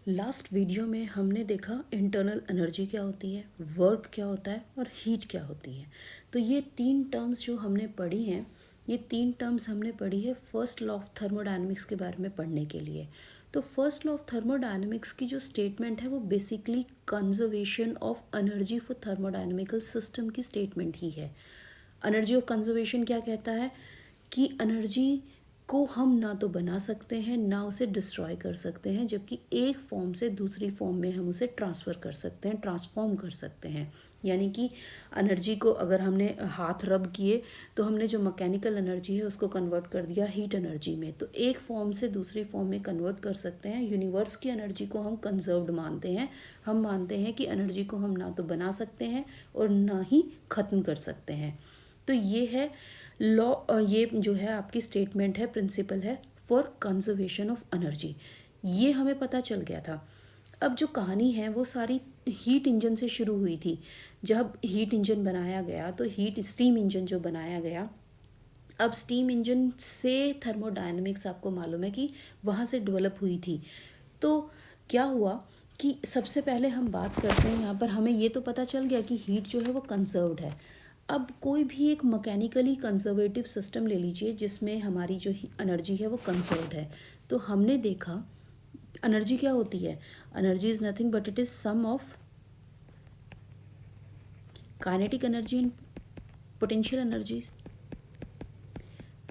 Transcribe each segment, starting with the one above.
Last video में हमने देखा इंटरनल एनर्जी क्या होती है, वर्क क्या होता है और हीट क्या होती है। तो ये तीन टर्म्स जो हमने पढ़ी हैं, ये तीन टर्म्स हमने पढ़ी है फर्स्ट लॉ ऑफ थर्मोडायनेमिक्स के बारे में पढ़ने के लिए। तो फर्स्ट लॉ ऑफ थर्मोडायनेमिक्स की जो स्टेटमेंट है वो basically conservation of energy for thermodynamical system की स्टेटमेंट ही है। एनर्जी ऑफ कंजर्वेशन क्या कहता है कि एनर्जी को हम ना तो बना सकते हैं ना उसे डिस्ट्रॉय कर सकते हैं, जबकि एक फॉर्म से दूसरी फॉर्म में हम उसे ट्रांसफ़र कर सकते हैं, ट्रांसफॉर्म कर सकते हैं। यानी कि एनर्जी को अगर हमने हाथ रब किए तो हमने जो मैकेनिकल एनर्जी है उसको कन्वर्ट कर दिया हीट एनर्जी में, तो एक फॉर्म से दूसरी फॉर्म में कन्वर्ट कर सकते हैं। यूनिवर्स की एनर्जी को हम कंजर्व्ड मानते हैं। हम मानते हैं कि एनर्जी को हम ना तो बना सकते हैं और ना ही ख़त्म कर सकते हैं। तो ये है लॉ, ये जो है आपकी स्टेटमेंट है, प्रिंसिपल है फॉर कंजर्वेशन ऑफ एनर्जी। ये हमें पता चल गया था। अब जो कहानी है वो सारी हीट इंजन से शुरू हुई थी। जब हीट इंजन बनाया गया तो हीट स्टीम इंजन जो बनाया गया, अब स्टीम इंजन से थर्मोडायनेमिक्स आपको मालूम है कि वहाँ से डेवलप हुई थी। तो क्या हुआ कि सबसे पहले हम बात करते हैं यहाँ पर, हमें ये तो पता चल गया कि हीट जो है वो कंजर्व्ड है। अब कोई भी एक मैकेनिकली कंजर्वेटिव सिस्टम ले लीजिए जिसमें हमारी जो एनर्जी है वो कंजर्व्ड है। तो हमने देखा एनर्जी क्या होती है। Energy is nothing but it is sum of kinetic energy and potential energies.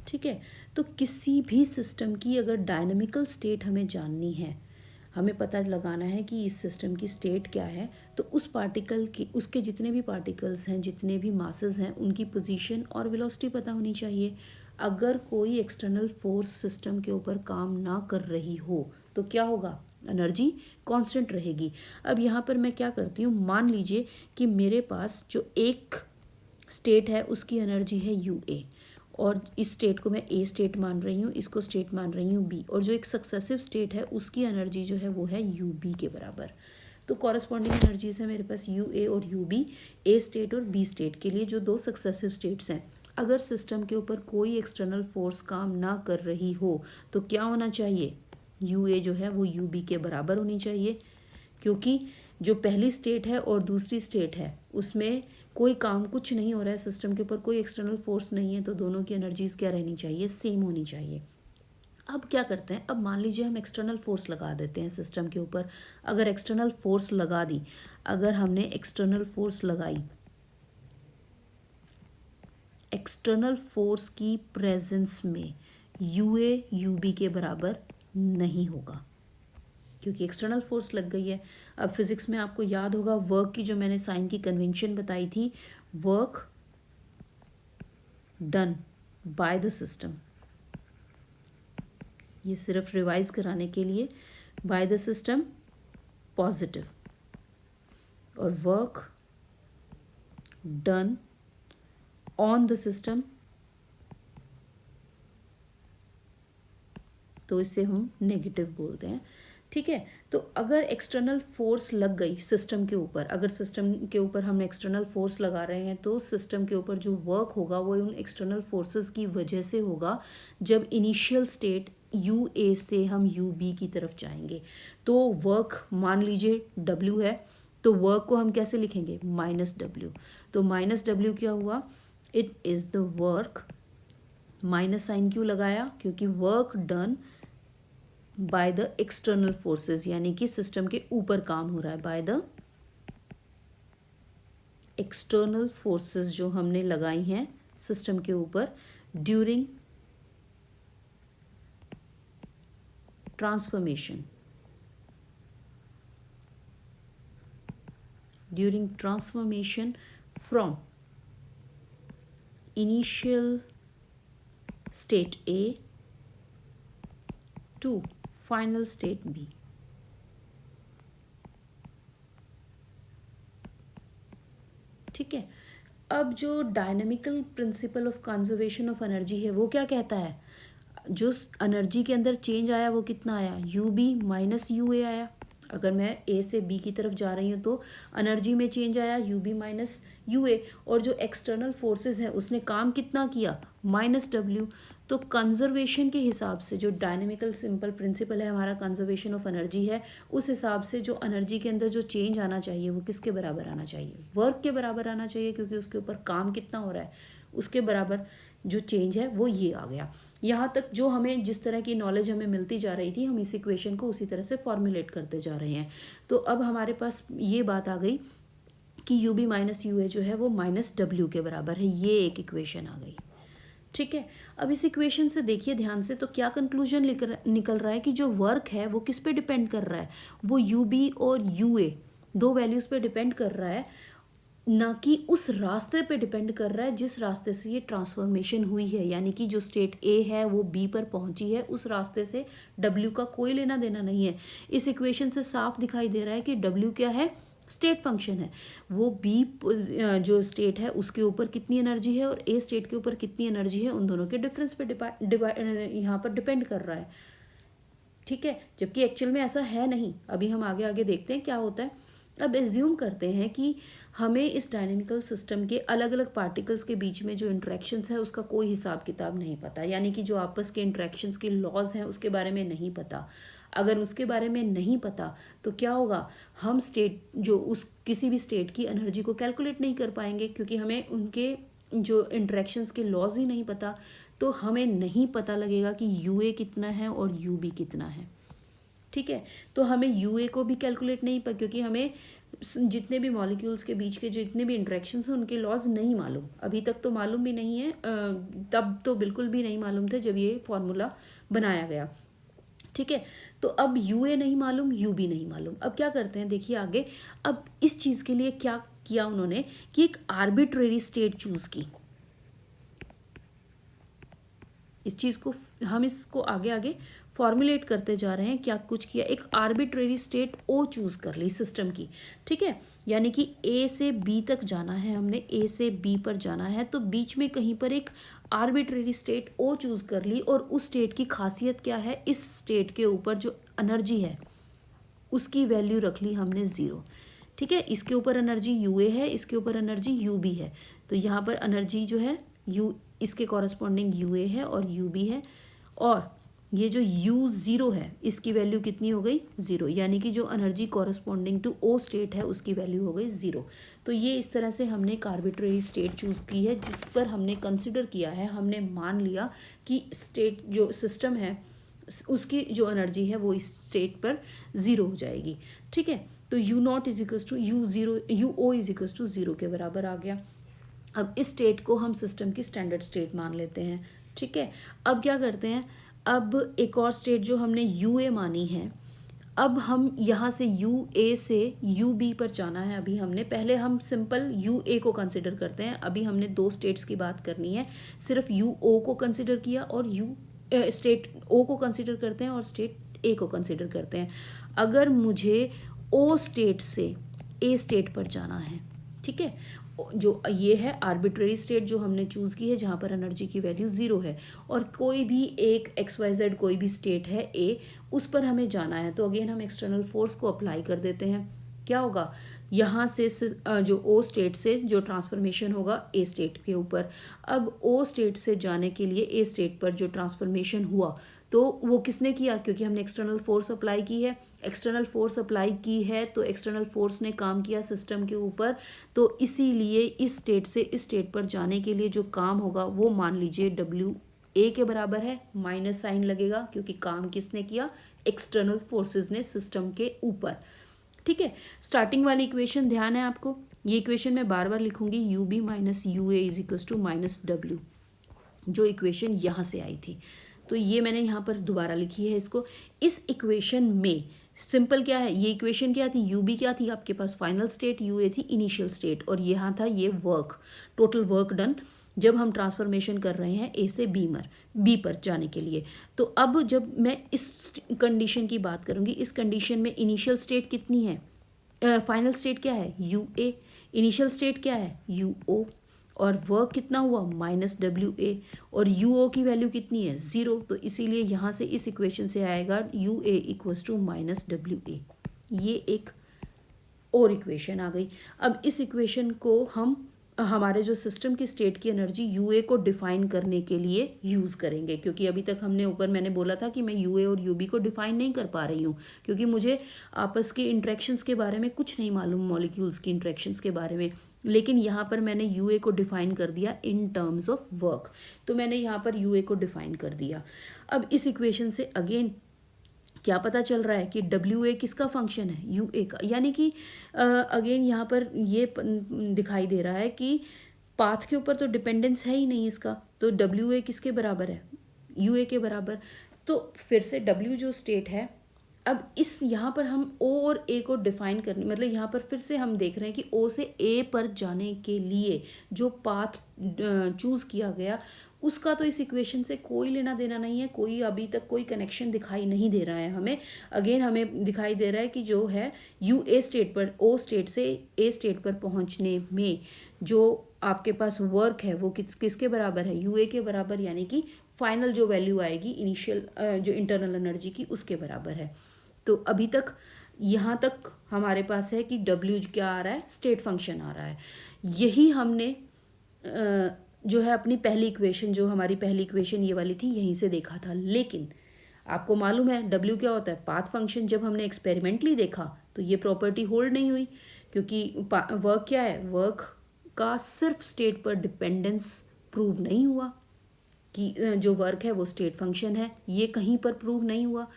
ठीक है, तो किसी भी सिस्टम की अगर डायनामिकल स्टेट हमें जाननी है, हमें पता लगाना है कि इस सिस्टम की स्टेट क्या है, तो उस पार्टिकल की, उसके जितने भी पार्टिकल्स हैं, जितने भी मासेस हैं, उनकी पोजीशन और वेलोसिटी पता होनी चाहिए। अगर कोई एक्सटर्नल फोर्स सिस्टम के ऊपर काम ना कर रही हो तो क्या होगा, एनर्जी कांस्टेंट रहेगी। अब यहाँ पर मैं क्या करती हूँ, मान लीजिए कि मेरे पास जो एक स्टेट है उसकी एनर्जी है यू ए, और इस स्टेट को मैं ए स्टेट मान रही हूँ, इसको स्टेट मान रही हूँ बी, और जो एक सक्सेसिव स्टेट है उसकी एनर्जी जो है वो है यू बी के बराबर। तो कॉरस्पॉन्डिंग एनर्जीज है मेरे पास यू ए और यू बी, ए स्टेट और बी स्टेट के लिए जो दो सक्सेसिव स्टेट्स हैं। अगर सिस्टम के ऊपर कोई एक्सटर्नल फोर्स काम ना कर रही हो तो क्या होना चाहिए, यू ए जो है वो यू बी के बराबर होनी चाहिए, क्योंकि जो पहली स्टेट है और दूसरी स्टेट है उसमें कोई काम, कुछ नहीं हो रहा है सिस्टम के ऊपर, कोई एक्सटर्नल फोर्स नहीं है, तो दोनों की एनर्जीज क्या रहनी चाहिए, सेम होनी चाहिए। अब क्या करते हैं, अब मान लीजिए हम एक्सटर्नल फोर्स लगा देते हैं सिस्टम के ऊपर। अगर एक्सटर्नल फोर्स लगा दी, अगर हमने एक्सटर्नल फोर्स लगाई, एक्सटर्नल फोर्स की प्रेजेंस में यू ए यू बी के बराबर नहीं होगा, क्योंकि एक्सटर्नल फोर्स लग गई है। अब फिजिक्स में आपको याद होगा वर्क की जो मैंने साइन की कन्वेंशन बताई थी, work done by the system, ये सिर्फ रिवाइज कराने के लिए, बाय द सिस्टम पॉजिटिव, और work done on the system, तो इसे हम नेगेटिव बोलते हैं। ठीक है, तो अगर एक्सटर्नल फोर्स लग गई सिस्टम के ऊपर, अगर सिस्टम के ऊपर हम एक्सटर्नल फोर्स लगा रहे हैं तो सिस्टम के ऊपर जो वर्क होगा वो उन एक्सटर्नल फोर्सेस की वजह से होगा। जब इनिशियल स्टेट यू ए से हम यू बी की तरफ जाएंगे तो वर्क मान लीजिए डब्ल्यू है, तो वर्क को हम कैसे लिखेंगे, माइनस डब्ल्यू। तो माइनस डब्ल्यू क्या हुआ, it is the work, minus sign क्यों लगाया, क्योंकि work done by the external forces, यानी कि सिस्टम के ऊपर काम हो रहा है, बाय द एक्सटर्नल फोर्सेस जो हमने लगाई हैं सिस्टम के ऊपर during transformation, during transformation from initial state A to final state B. ठीक है, अब जो dynamical principle of conservation of energy है वो क्या कहता है, जो एनर्जी के अंदर चेंज आया वो कितना आया, यू बी माइनस यू ए आया। अगर मैं ए से बी की तरफ जा रही हूँ तो एनर्जी में चेंज आया यू बी माइनस यू ए, और जो एक्सटर्नल फोर्सेस हैं उसने काम कितना किया, माइनस डब्ल्यू। तो कंजर्वेशन के हिसाब से जो डायनेमिकल सिंपल प्रिंसिपल है हमारा, कंजर्वेशन ऑफ एनर्जी है, उस हिसाब से जो एनर्जी के अंदर जो चेंज आना चाहिए वो किसके बराबर आना चाहिए, वर्क के बराबर आना चाहिए, क्योंकि उसके ऊपर काम कितना हो रहा है उसके बराबर जो चेंज है वो ये आ गया। यहाँ तक जो हमें जिस तरह की नॉलेज हमें मिलती जा रही थी, हम इस इक्वेशन को उसी तरह से फॉर्मुलेट करते जा रहे हैं। तो अब हमारे पास ये बात आ गई कि यू बी माइनस यू ए जो है वो माइनस डब्ल्यू के बराबर है, ये एक इक्वेशन आ गई। ठीक है, अब इस इक्वेशन से देखिए ध्यान से, तो क्या कंक्लूजन निकल रहा है कि जो वर्क है वो किस पे डिपेंड कर रहा है, वो यू बी और यू ए दो वैल्यूज पे डिपेंड कर रहा है, ना कि उस रास्ते पे डिपेंड कर रहा है जिस रास्ते से ये ट्रांसफॉर्मेशन हुई है। यानी कि जो स्टेट ए है वो बी पर पहुंची है, उस रास्ते से डब्ल्यू का कोई लेना देना नहीं है। इस इक्वेशन से साफ दिखाई दे रहा है कि डब्ल्यू क्या है, स्टेट फंक्शन है। वो बी जो स्टेट है उसके ऊपर कितनी एनर्जी है और ए स्टेट के ऊपर कितनी एनर्जी है, उन दोनों के डिफरेंस पे यहाँ पर डिपेंड कर रहा है। ठीक है, जबकि एक्चुअल में ऐसा है नहीं। अभी हम आगे आगे देखते हैं क्या होता है। अब एज्यूम करते हैं कि हमें इस डायनेमिकल सिस्टम के अलग अलग पार्टिकल्स के बीच में जो इंटरेक्शंस है उसका कोई हिसाब किताब नहीं पता, यानी कि जो आपस के इंटरेक्शंस के लॉज हैं उसके बारे में नहीं पता। अगर उसके बारे में नहीं पता तो क्या होगा, हम स्टेट जो उस किसी भी स्टेट की एनर्जी को कैलकुलेट नहीं कर पाएंगे, क्योंकि हमें उनके जो इंटरेक्शंस के लॉज ही नहीं पता। तो हमें नहीं पता लगेगा कि यू ए कितना है और यू बी कितना है। ठीक है, तो हमें यू ए को भी कैलकुलेट नहीं पता, क्योंकि हमें जितने भी मॉलिक्यूल्स के बीच के जितने भी इंटरेक्शंस हैं उनके लॉज नहीं मालूम। अभी तक तो मालूम भी नहीं है, तब तो बिल्कुल भी नहीं मालूम थे जब ये फॉर्मूला बनाया गया। ठीक है, तो अब यू ए नहीं मालूम, यू बी नहीं मालूम। अब क्या करते हैं देखिए आगे। अब इस चीज़ के लिए क्या किया उन्होंने कि एक आर्बिट्रेरी स्टेट चूज की। इस चीज़ को हम इसको आगे आगे फॉर्मुलेट करते जा रहे हैं। क्या कुछ किया, एक आर्बिट्रेरी स्टेट ओ चूज कर ली सिस्टम की। ठीक है, यानी कि ए से बी तक जाना है, हमने ए से बी पर जाना है, तो बीच में कहीं पर एक आर्बिट्रेरी स्टेट ओ चूज कर ली। और उस स्टेट की खासियत क्या है, इस स्टेट के ऊपर जो एनर्जी है उसकी वैल्यू रख ली हमने 0। ठीक है, इसके ऊपर एनर्जी यू ए है, इसके ऊपर एनर्जी यू बी है, तो यहाँ पर एनर्जी जो है यू इसके कॉरस्पॉन्डिंग यू ए है और यू बी है, और ये जो U0 है इसकी वैल्यू कितनी हो गई 0, यानी कि जो energy corresponding to O state है उसकी वैल्यू हो गई 0। तो ये इस तरह से हमने एक आर्बिट्रेरी स्टेट चूज की है, जिस पर हमने कंसिडर किया है, हमने मान लिया कि स्टेट जो सिस्टम है उसकी जो एनर्जी है वो इस स्टेट पर 0 हो जाएगी। ठीक है, तो U0 is equals to UO is equals to 0 के बराबर आ गया। अब इस स्टेट को हम सिस्टम की स्टैंडर्ड स्टेट मान लेते हैं। ठीक है, अब क्या करते हैं, अब एक और स्टेट जो हमने यू ए मानी है, अब हम यहाँ से यू ए से यू बी पर जाना है। अभी हमने पहले हम सिंपल यू ए को कंसिडर करते हैं, अभी हमने दो स्टेट्स की बात करनी है। सिर्फ यू ओ को कंसिडर किया और स्टेट ओ को कंसिडर करते हैं और स्टेट ए को कंसिडर करते हैं। अगर मुझे ओ स्टेट से ए स्टेट पर जाना है, ठीक है, जो ये है आर्बिट्रेरी स्टेट जो हमने चूज की है जहाँ पर एनर्जी की वैल्यू 0 है, और कोई भी एक XYZ कोई भी स्टेट है ए, उस पर हमें जाना है। तो अगेन हम एक्सटर्नल फोर्स को अप्लाई कर देते हैं। क्या होगा, यहाँ से जो ओ स्टेट से जो ट्रांसफॉर्मेशन होगा ए स्टेट के ऊपर, अब ओ स्टेट से जाने के लिए ए स्टेट पर जो ट्रांसफॉर्मेशन हुआ तो वो किसने किया, क्योंकि हमने एक्सटर्नल फोर्स अप्लाई की है। एक्सटर्नल फोर्स अप्लाई की है तो एक्सटर्नल फोर्स ने काम किया सिस्टम के ऊपर, तो इसीलिए इस स्टेट से इस स्टेट पर जाने के लिए जो काम होगा वो मान लीजिए डब्ल्यू ए के बराबर है, माइनस साइन लगेगा क्योंकि काम किसने किया, एक्सटर्नल फोर्सेस ने सिस्टम के ऊपर। ठीक है, स्टार्टिंग वाली इक्वेशन ध्यान है आपको, ये इक्वेशन मैं बार बार लिखूंगी, U B minus U A is equal to minus W, जो इक्वेशन यहाँ से आई थी, तो ये मैंने यहाँ पर दोबारा लिखी है इसको। इस इक्वेशन में सिंपल क्या है, ये इक्वेशन क्या थी, यू बी क्या थी आपके पास फाइनल स्टेट, यू ए थी इनिशियल स्टेट, और यहाँ था ये वर्क, टोटल वर्क डन जब हम ट्रांसफॉर्मेशन कर रहे हैं ए से बी पर जाने के लिए। तो अब जब मैं इस कंडीशन की बात करूँगी, इस कंडीशन में इनिशियल स्टेट कितनी है, फाइनल स्टेट क्या है यू ए, इनिशियल स्टेट क्या है यू ओ, और वर्क कितना हुआ माइनस डब्ल्यू ए, और यू ओ की वैल्यू कितनी है 0, तो इसीलिए यहाँ से इस इक्वेशन से आएगा U A equals to minus W A. ये एक और इक्वेशन आ गई। अब इस इक्वेशन को हम हमारे जो सिस्टम की स्टेट की एनर्जी यूए को डिफाइन करने के लिए यूज़ करेंगे, क्योंकि अभी तक हमने ऊपर मैंने बोला था कि मैं यूए और यूबी को डिफाइन नहीं कर पा रही हूँ, क्योंकि मुझे आपस के इंट्रैक्शंस के बारे में कुछ नहीं मालूम, मॉलिक्यूल्स की इंट्रैक्शंस के बारे में। लेकिन यहाँ पर मैंने यूए को डिफाइन कर दिया इन टर्म्स ऑफ वर्क, तो मैंने यहाँ पर यूए को डिफाइन कर दिया। अब इस इक्वेशन से अगेन क्या पता चल रहा है कि डब्ल्यू ए किसका फंक्शन है, यू ए का, यानी कि अगेन यहाँ पर ये दिखाई दे रहा है कि पाथ के ऊपर तो डिपेंडेंस है ही नहीं इसका, तो डब्ल्यू ए किसके बराबर है, यू ए के बराबर। तो फिर से डब्ल्यू जो स्टेट है, अब इस यहाँ पर हम ओ और ए को डिफाइन करने, मतलब यहाँ पर फिर से हम देख रहे हैं कि ओ से ए पर जाने के लिए जो पाथ चूज किया गया उसका तो इस इक्वेशन से कोई लेना देना नहीं है, कोई अभी तक कोई कनेक्शन दिखाई नहीं दे रहा है हमें। अगेन हमें दिखाई दे रहा है कि जो है यू ए स्टेट पर, ओ स्टेट से ए स्टेट पर पहुंचने में जो आपके पास वर्क है वो किसके बराबर है, यू ए के बराबर, यानी कि फाइनल जो वैल्यू आएगी इनिशियल जो इंटरनल एनर्जी की उसके बराबर है। तो अभी तक यहाँ तक हमारे पास है कि डब्ल्यू क्या आ रहा है, स्टेट फंक्शन आ रहा है। यही हमने जो है अपनी पहली इक्वेशन, जो हमारी पहली इक्वेशन ये वाली थी, यहीं से देखा था। लेकिन आपको मालूम है डब्ल्यू क्या होता है, पाथ फंक्शन। जब हमने एक्सपेरिमेंटली देखा तो ये प्रॉपर्टी होल्ड नहीं हुई, क्योंकि वर्क क्या है, वर्क का सिर्फ स्टेट पर डिपेंडेंस प्रूव नहीं हुआ कि जो वर्क है वो स्टेट फंक्शन है, ये कहीं पर प्रूव नहीं हुआ।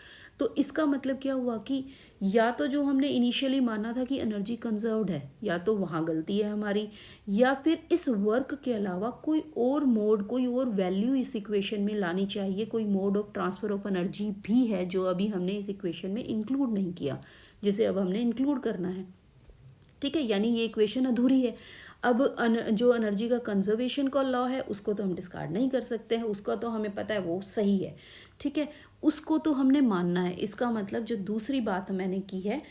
तो इसका मतलब क्या हुआ कि या तो जो हमने इनिशियली माना था कि एनर्जी कंजर्व्ड है, या तो वहाँ गलती है हमारी, या फिर इस वर्क के अलावा कोई और मोड, कोई और वैल्यू इस इक्वेशन में लानी चाहिए, कोई mode of transfer of energy भी है जो अभी हमने इस इक्वेशन में इंक्लूड नहीं किया, जिसे अब हमने इंक्लूड करना है। ठीक है, यानी ये इक्वेशन अधूरी है। अब जो एनर्जी का कंजर्वेशन का लॉ है उसको तो हम डिस्कार्ड नहीं कर सकते हैं, उसका तो हमें पता है वो सही है। ठीक है, उसको तो हमने मानना है। इसका मतलब जो दूसरी बात मैंने की है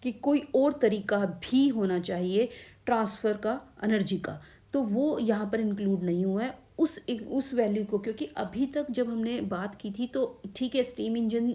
कि कोई और तरीका भी होना चाहिए ट्रांसफ़र का एनर्जी का, तो वो यहाँ पर इंक्लूड नहीं हुआ है उस वैल्यू को, क्योंकि अभी तक जब हमने बात की थी तो ठीक है स्टीम इंजन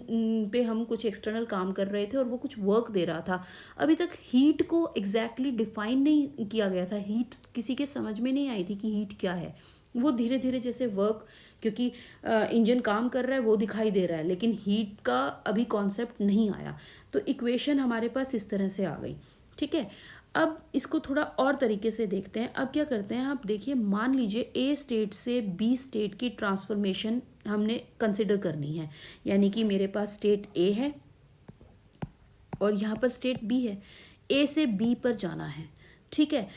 पे हम कुछ एक्सटर्नल काम कर रहे थे और वो कुछ वर्क दे रहा था। अभी तक हीट को एग्जैक्टली डिफाइन नहीं किया गया था, हीट किसी के समझ में नहीं आई थी कि हीट क्या है। वो धीरे धीरे जैसे वर्क, क्योंकि इंजन काम कर रहा है वो दिखाई दे रहा है, लेकिन हीट का अभी कॉन्सेप्ट नहीं आया। तो इक्वेशन हमारे पास इस तरह से आ गई। ठीक है, अब इसको थोड़ा और तरीके से देखते हैं। अब क्या करते हैं, आप देखिए, मान लीजिए ए स्टेट से बी स्टेट की ट्रांसफॉर्मेशन हमने कंसिडर करनी है, यानी कि मेरे पास स्टेट ए है और यहाँ पर स्टेट बी है, ए से बी पर जाना है। ठीक है,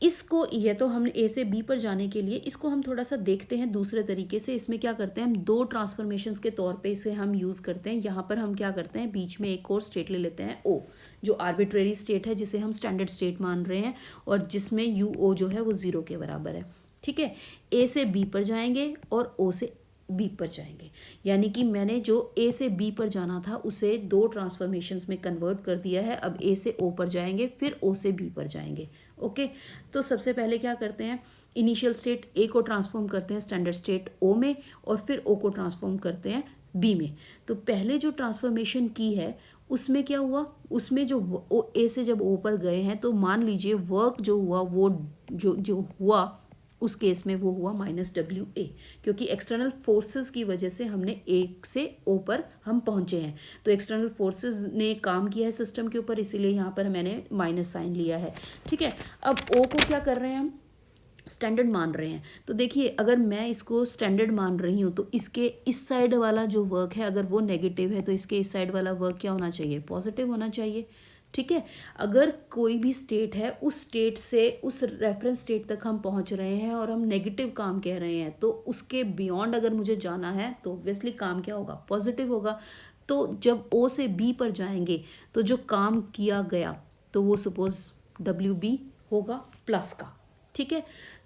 इसको, ये तो हमने ए से बी पर जाने के लिए इसको हम थोड़ा सा देखते हैं दूसरे तरीके से। इसमें क्या करते हैं, हम दो ट्रांसफॉर्मेशंस के तौर पे इसे हम यूज़ करते हैं। यहाँ पर हम क्या करते हैं, बीच में एक और स्टेट ले लेते हैं ओ, जो आर्बिट्रेरी स्टेट है, जिसे हम स्टैंडर्ड स्टेट मान रहे हैं और जिसमें यू ओ जो है वो 0 के बराबर है। ठीक है, ए से बी पर जाएंगे और ओ से बी पर जाएंगे, यानी कि मैंने जो ए से बी पर जाना था उसे दो ट्रांसफॉर्मेशंस में कन्वर्ट कर दिया है। अब ए से ओ पर जाएंगे, फिर ओ से बी पर जाएंगे। ओके, तो सबसे पहले क्या करते हैं, इनिशियल स्टेट ए को ट्रांसफॉर्म करते हैं स्टैंडर्ड स्टेट ओ में और फिर ओ को ट्रांसफॉर्म करते हैं बी में। तो पहले जो ट्रांसफॉर्मेशन की है उसमें क्या हुआ, उसमें जो ओ ए से जब ओ पर गए हैं तो मान लीजिए वर्क जो हुआ वो जो हुआ उस केस में वो हुआ -WA, क्योंकि एक्सटर्नल फोर्सेस की वजह से हमने ए से ओ पर हम पहुंचे हैं। तो एक्सटर्नल फोर्सेस ने काम किया है सिस्टम के ऊपर, इसीलिए यहाँ पर मैंने माइनस साइन लिया है। ठीक है, अब ओ को क्या कर रहे हैं, हम स्टैंडर्ड मान रहे हैं। तो देखिए, अगर मैं इसको स्टैंडर्ड मान रही हूँ तो इसके इस साइड वाला जो वर्क है अगर वो नेगेटिव है तो इसके इस साइड वाला वर्क क्या होना चाहिए, पॉजिटिव होना चाहिए। ठीक है, अगर कोई भी स्टेट है उस स्टेट से उस रेफरेंस स्टेट तक हम पहुंच रहे हैं और हम नेगेटिव काम कह रहे हैं, तो उसके बियॉन्ड अगर मुझे जाना है तो ऑब्वियसली काम क्या होगा, पॉजिटिव होगा। तो जब ओ से बी पर जाएंगे तो जो काम किया गया तो वो सपोज WB होगा प्लस का। ठीक है,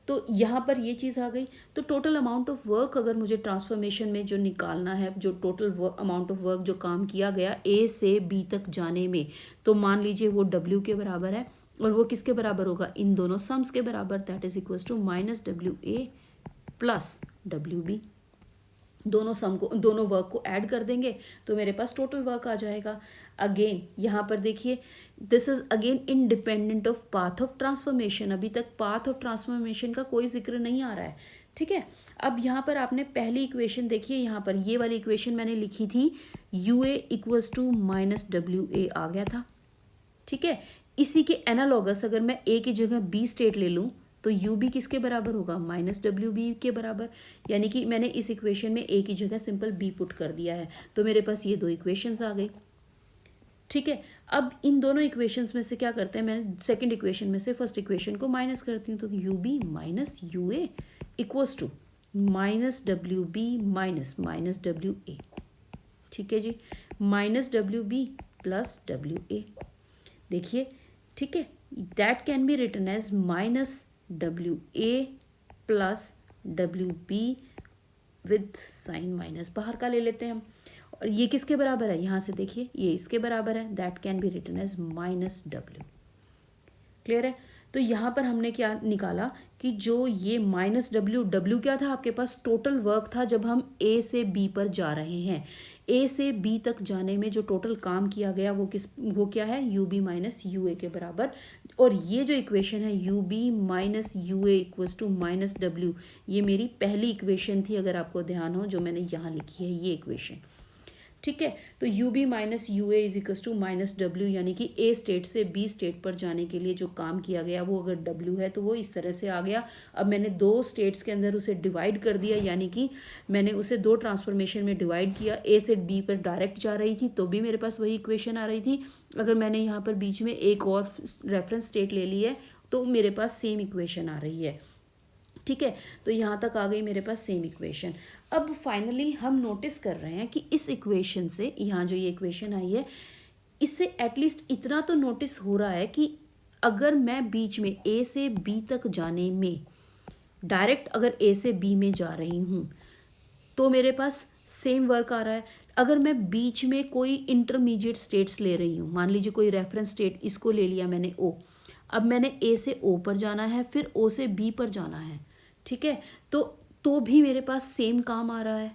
तो यहाँ पर ये चीज़ आ गई। तो टोटल अमाउंट ऑफ वर्क अगर मुझे ट्रांसफॉर्मेशन में जो निकालना है, जो टोटल अमाउंट ऑफ वर्क जो काम किया गया ए से बी तक जाने में, तो मान लीजिए वो W के बराबर है और वो किसके बराबर होगा, इन दोनों सम्स के बराबर, that is equals to -WA plus WB। दोनों वर्क को ऐड कर देंगे तो मेरे पास टोटल वर्क आ जाएगा। अगेन यहाँ पर देखिए, this is again independent of path of transformation. अभी तक पाथ ऑफ ट्रांसफॉर्मेशन का कोई जिक्र नहीं आ रहा है, ठीक है। अब यहाँ पर आपने पहली इक्वेशन देखिए, यहाँ पर ये वाली इक्वेशन मैंने लिखी थी, U A equals to minus W A आ गया था, ठीक है। इसी के एनालॉगस अगर मैं ए की जगह बी स्टेट ले लूँ तो यू बी किसके बराबर होगा, माइनस डब्ल्यू बी के बराबर। यानी कि मैंने इस इक्वेशन में ए की जगह सिंपल बी पुट कर दिया है, तो मेरे पास ये दो इक्वेशंस आ गई, ठीक है। अब इन दोनों इक्वेशंस में से क्या करते हैं, मैंने सेकंड इक्वेशन में से फर्स्ट इक्वेशन को माइनस करती हूँ, तो U B minus U A equals to minus W B minus minus W A, ठीक है जी, minus W B plus W A. देखिए, ठीक है, that can be written as minus W A plus W B with sign minus, बाहर का ले लेते हैं हम। और ये किसके बराबर है, यहाँ से देखिए ये इसके बराबर है, that can be written as minus W. Clear है। तो यहाँ पर हमने क्या निकाला कि जो ये माइनस डब्ल्यू, डब्ल्यू क्या था आपके पास, टोटल वर्क था जब हम ए से बी पर जा रहे हैं। ए से बी तक जाने में जो टोटल काम किया गया वो क्या है, U B minus U A के बराबर। और ये जो इक्वेशन है U B minus U A equals to minus W, ये मेरी पहली इक्वेशन थी, अगर आपको ध्यान हो, जो मैंने यहाँ लिखी है ये इक्वेशन, ठीक है। तो U B minus U A is equals to minus W, यानी कि ए स्टेट से बी स्टेट पर जाने के लिए जो काम किया गया वो अगर डब्ल्यू है तो वो इस तरह से आ गया। अब मैंने दो स्टेट्स के अंदर उसे डिवाइड कर दिया, यानी कि मैंने उसे दो ट्रांसफॉर्मेशन में डिवाइड किया। ए से बी पर डायरेक्ट जा रही थी तो भी मेरे पास वही इक्वेशन आ रही थी, अगर मैंने यहाँ पर बीच में एक और रेफरेंस स्टेट ले ली है तो मेरे पास सेम इक्वेशन आ रही है, ठीक है। तो यहाँ तक आ गई मेरे पास सेम इक्वेशन। अब फाइनली हम नोटिस कर रहे हैं कि इस इक्वेशन से, यहाँ जो ये इक्वेशन आई है, इससे एटलीस्ट इतना तो नोटिस हो रहा है कि अगर मैं बीच में ए से बी तक जाने में डायरेक्ट अगर ए से बी में जा रही हूँ तो मेरे पास सेम वर्क आ रहा है। अगर मैं बीच में कोई इंटरमीडिएट स्टेट्स ले रही हूँ, मान लीजिए कोई रेफरेंस स्टेट इसको ले लिया मैंने ओ, अब मैंने ए से ओ पर जाना है, फिर ओ से बी पर जाना है, ठीक है, तो भी मेरे पास सेम काम आ रहा है।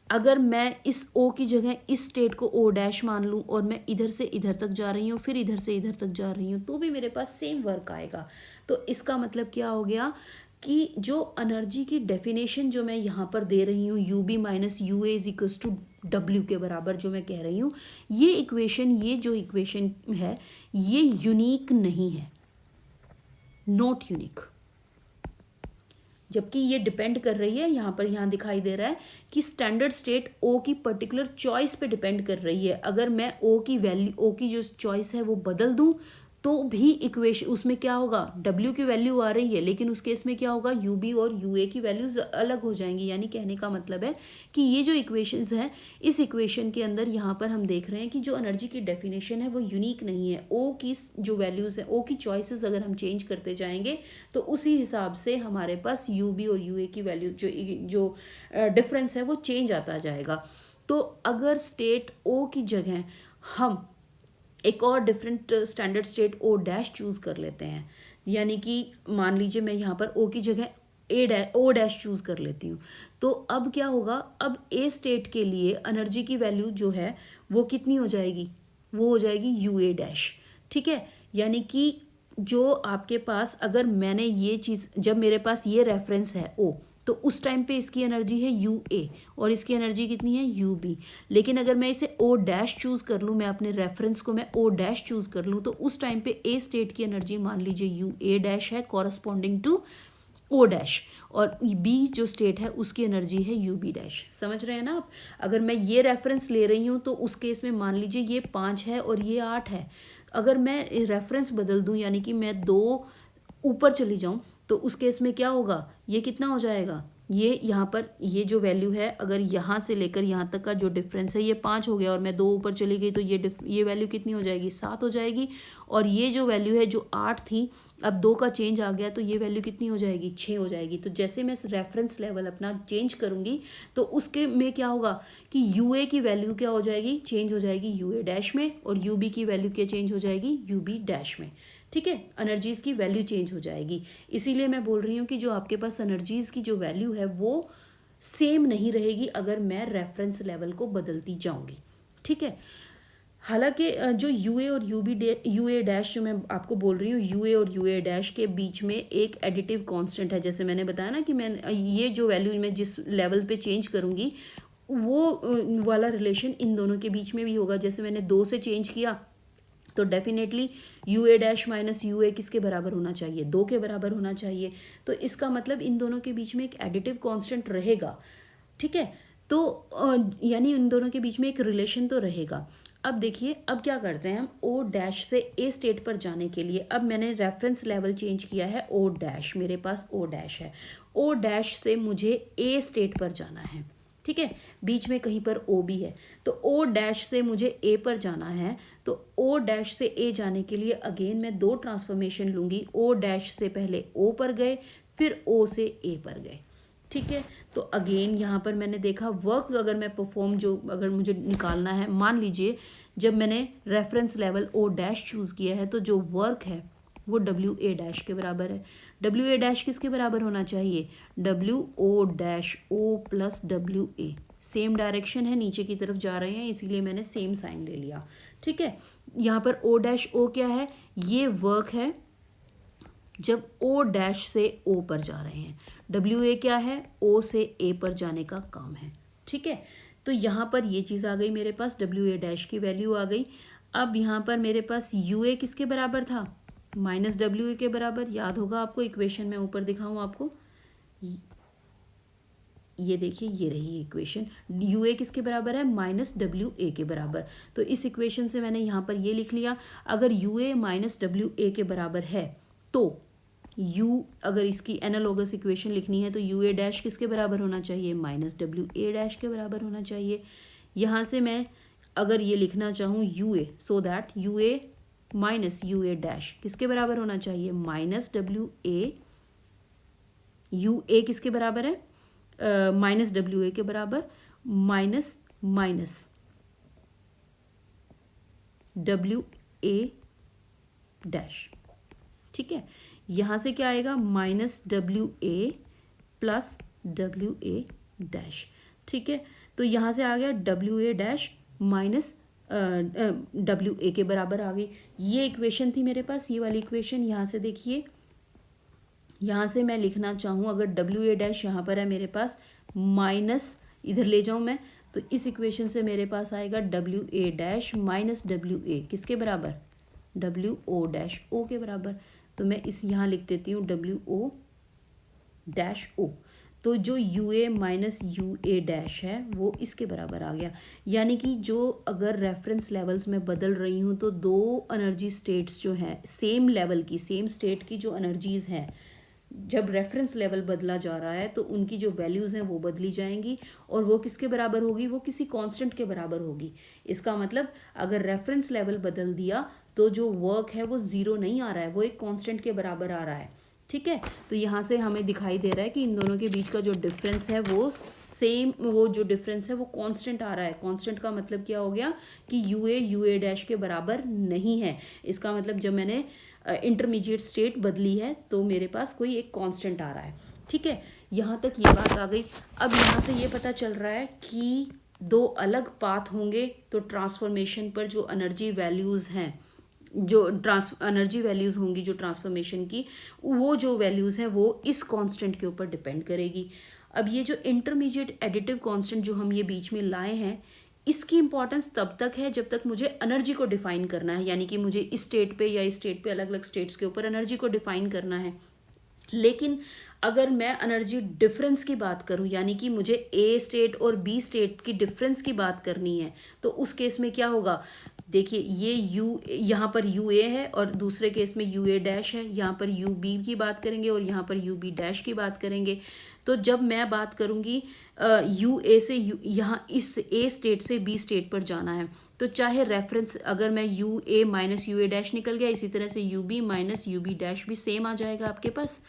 अगर मैं इस ओ की जगह इस स्टेट को ओ डैश मान लूँ और मैं इधर से इधर तक जा रही हूँ, फिर इधर से इधर तक जा रही हूँ, तो भी मेरे पास सेम वर्क आएगा। तो इसका मतलब क्या हो गया कि जो एनर्जी की डेफिनेशन जो मैं यहाँ पर दे रही हूँ, U B minus U A is equals to W के बराबर जो मैं कह रही हूँ, ये इक्वेशन, ये जो इक्वेशन है ये यूनिक नहीं है, नॉट यूनिक। जबकि ये डिपेंड कर रही है, यहाँ दिखाई दे रहा है कि स्टैंडर्ड स्टेट ओ की पर्टिकुलर चॉइस पे डिपेंड कर रही है। अगर मैं ओ की वैल्यू, ओ की जो चॉइस है वो बदल दूं तो भी इक्वेशन उसमें क्या होगा, डब्ल्यू की वैल्यू आ रही है, लेकिन उस केस में क्या होगा, यू बी और यू ए की वैल्यूज अलग हो जाएंगी। यानी कहने का मतलब है कि ये जो इक्वेशंस हैं, इस इक्वेशन के अंदर यहाँ पर हम देख रहे हैं कि जो एनर्जी की डेफिनेशन है वो यूनिक नहीं है। ओ की जो वैल्यूज है, ओ की चॉइसेस अगर हम चेंज करते जाएंगे तो उसी हिसाब से हमारे पास यू बी और यू ए की वैल्यू जो डिफरेंस है वो चेंज आता जाएगा। तो अगर स्टेट ओ की जगह हम एक और different standard state O dash choose कर लेते हैं, यानी कि मान लीजिए मैं यहाँ पर ओ की जगह ओ डैश चूज कर लेती हूँ, तो अब क्या होगा, अब ए स्टेट के लिए एनर्जी की वैल्यू जो है वो कितनी हो जाएगी, वो हो जाएगी यू ए डैश, ठीक है। यानी कि जो आपके पास, अगर मैंने ये चीज़, जब मेरे पास ये रेफरेंस है ओ, तो उस टाइम पे इसकी एनर्जी है यू ए और इसकी एनर्जी कितनी है यू बी। लेकिन अगर मैं इसे ओ डैश चूज कर लूँ, मैं अपने रेफरेंस को मैं ओ डैश चूज कर लूँ, तो उस टाइम पे ए स्टेट की एनर्जी मान लीजिए यू ए डैश है कॉरस्पॉन्डिंग टू ओ डैश, और बी जो स्टेट है उसकी एनर्जी है यू बी डैश। समझ रहे हैं ना आप। अगर मैं ये रेफरेंस ले रही हूँ तो उस केस में मान लीजिए ये 5 है और ये 8 है। अगर मैं रेफरेंस बदल दूँ, यानी कि मैं 2 ऊपर चली जाऊँ, तो उस केस में क्या होगा, ये कितना हो जाएगा, ये यहाँ पर ये जो वैल्यू है, अगर यहाँ से लेकर यहाँ तक का जो डिफरेंस है ये 5 हो गया और मैं 2 ऊपर चली गई, तो ये वैल्यू कितनी हो जाएगी, 7 हो जाएगी। और ये जो वैल्यू है जो 8 थी, अब 2 का चेंज आ गया तो ये वैल्यू कितनी हो जाएगी, 6 हो जाएगी। तो जैसे मैं रेफरेंस लेवल अपना चेंज करूँगी तो उसके में क्या होगा कि यू ए की वैल्यू क्या हो जाएगी, चेंज हो जाएगी यू ए डैश में, और यू बी की वैल्यू क्या चेंज हो जाएगी, यू बी डैश में, ठीक है। एनर्जीज की वैल्यू चेंज हो जाएगी। इसीलिए मैं बोल रही हूँ कि जो आपके पास एनर्जीज की जो वैल्यू है वो सेम नहीं रहेगी अगर मैं रेफरेंस लेवल को बदलती जाऊंगी। ठीक है, हालांकि जो यूए और यूए डैश जो मैं आपको बोल रही हूँ, यूए और यूए डैश के बीच में एक एडिटिव कांस्टेंट है। जैसे मैंने बताया ना कि मैं ये जो वैल्यू मैं जिस लेवल पे चेंज करूँगी वो वाला रिलेशन इन दोनों के बीच में भी होगा। जैसे मैंने 2 से चेंज किया तो definitely U A dash minus U A किसके बराबर होना चाहिए, 2 के बराबर होना चाहिए। तो इसका मतलब इन दोनों के बीच में एक एडिटिव कांस्टेंट रहेगा। ठीक है, तो यानी इन दोनों के बीच में एक रिलेशन तो रहेगा। अब देखिए, अब क्या करते हैं हम ओ डैश से ए स्टेट पर जाने के लिए। अब मैंने रेफरेंस लेवल चेंज किया है ओ डैश, मेरे पास ओ डैश है। ओ डैश से मुझे ए स्टेट पर जाना है। ठीक है, बीच में कहीं पर ओ भी है, तो ओ डैश से मुझे ए पर जाना है। तो ओ डैश से ए जाने के लिए अगेन मैं 2 ट्रांसफॉर्मेशन लूंगी। ओ डैश से पहले ओ पर गए, फिर ओ से ए पर गए। ठीक है, तो अगेन यहाँ पर मैंने देखा वर्क अगर मैं परफॉर्म जो अगर मुझे निकालना है, मान लीजिए जब मैंने reference level O dash choose किया है तो जो वर्क है वो डब्ल्यू ए डैश के बराबर है। डब्ल्यू ए डैश किसके बराबर होना चाहिए, W O dash O plus W A. Same direction है, नीचे की तरफ जा रहे हैं, इसीलिए मैंने सेम साइन ले लिया। ठीक है, यहाँ पर ओ डैश ओ क्या है, ये वर्क है जब ओ डैश से ओ पर जा रहे हैं। डब्ल्यू ए क्या है, ओ से ए पर जाने का काम है। ठीक है, तो यहाँ पर ये चीज़ आ गई मेरे पास, डब्ल्यू ए डैश की वैल्यू आ गई। अब यहाँ पर मेरे पास यू ए किसके बराबर था, माइनस डब्ल्यू ए के बराबर। याद होगा आपको, इक्वेशन मैं ऊपर दिखाऊँ आपको, ये देखिए ये रही इक्वेशन, यू ए किसके बराबर है, माइनस डब्ल्यू ए के बराबर। तो इस इक्वेशन से मैंने यहाँ पर ये लिख लिया, अगर यू ए माइनस डब्ल्यू ए के बराबर है तो यू, अगर इसकी एनालॉगस इक्वेशन लिखनी है तो यू ए डैश किसके बराबर होना चाहिए, माइनस डब्ल्यू ए डैश के बराबर होना चाहिए। यहाँ से मैं अगर ये लिखना चाहूँ U A, so that you A minus U A dash किसके बराबर होना चाहिए, minus W A, you A किसके बराबर है, माइनस डब्ल्यू ए के बराबर, माइनस माइनस डब्ल्यू ए डैश। ठीक है, यहाँ से क्या आएगा, minus W A plus W A dash. ठीक है, तो यहाँ से आ गया W A dash minus W ए के बराबर आ गई। ये इक्वेशन थी मेरे पास, ये वाली इक्वेशन। यहाँ से देखिए, यहाँ से मैं लिखना चाहूँ अगर डब्ल्यू ए डैश यहाँ पर है मेरे पास, माइनस इधर ले जाऊँ मैं, तो इस इक्वेशन से मेरे पास आएगा W A dash minus W ए किसके बराबर, डब्ल्यू ओ डैश ओ के बराबर। तो मैं इस यहाँ लिख देती हूँ डब्ल्यू ओ डैश ओ। तो जो U A minus U A dash है वो इसके बराबर आ गया। यानी कि जो अगर रेफरेंस लेवल्स में बदल रही हूँ तो 2 एनर्जी स्टेट्स जो हैं सेम लेवल की, सेम स्टेट की जो एनर्जीज हैं, जब रेफरेंस लेवल बदला जा रहा है तो उनकी जो वैल्यूज़ हैं वो बदली जाएंगी, और वो किसके बराबर होगी, वो किसी कांस्टेंट के बराबर होगी। इसका मतलब अगर रेफरेंस लेवल बदल दिया तो जो वर्क है वो 0 नहीं आ रहा है, वो एक कांस्टेंट के बराबर आ रहा है। ठीक है, तो यहाँ से हमें दिखाई दे रहा है कि इन दोनों के बीच का जो डिफरेंस है वो सेम, वो जो डिफरेंस है वो कांस्टेंट आ रहा है। कांस्टेंट का मतलब क्या हो गया कि यू ए डैश के बराबर नहीं है। इसका मतलब जब मैंने इंटरमीडिएट स्टेट बदली है तो मेरे पास कोई एक कांस्टेंट आ रहा है। ठीक है, यहाँ तक ये बात आ गई। अब यहाँ से ये पता चल रहा है कि 2 अलग पाथ होंगे तो ट्रांसफॉर्मेशन पर जो एनर्जी वैल्यूज़ हैं, जो एनर्जी वैल्यूज़ होंगी जो ट्रांसफॉर्मेशन की, वो जो वैल्यूज़ हैं वो इस कांस्टेंट के ऊपर डिपेंड करेगी। अब ये जो इंटरमीडिएट एडिटिव कांस्टेंट जो हम ये बीच में लाए हैं, इसकी इंपॉर्टेंस तब तक है जब तक मुझे एनर्जी को डिफाइन करना है। यानी कि मुझे इस स्टेट पे या इस स्टेट पे, अलग अलग स्टेट्स के ऊपर एनर्जी को डिफाइन करना है। लेकिन अगर मैं एनर्जी डिफरेंस की बात करूं, यानी कि मुझे ए स्टेट और बी स्टेट की डिफरेंस की बात करनी है, तो उस केस में क्या होगा, देखिए ये यू, यहाँ पर यू ए है और दूसरे केस में यू ए डैश है। यहाँ पर यू बी की बात करेंगे और यहाँ पर यू बी डैश की बात करेंगे। तो जब मैं बात करूँगी यू ए से यहाँ इस ए स्टेट से बी स्टेट पर जाना है, तो चाहे रेफरेंस अगर मैं U A minus U A dash निकल गया, इसी तरह से U B minus U B dash भी सेम आ जाएगा आपके पास।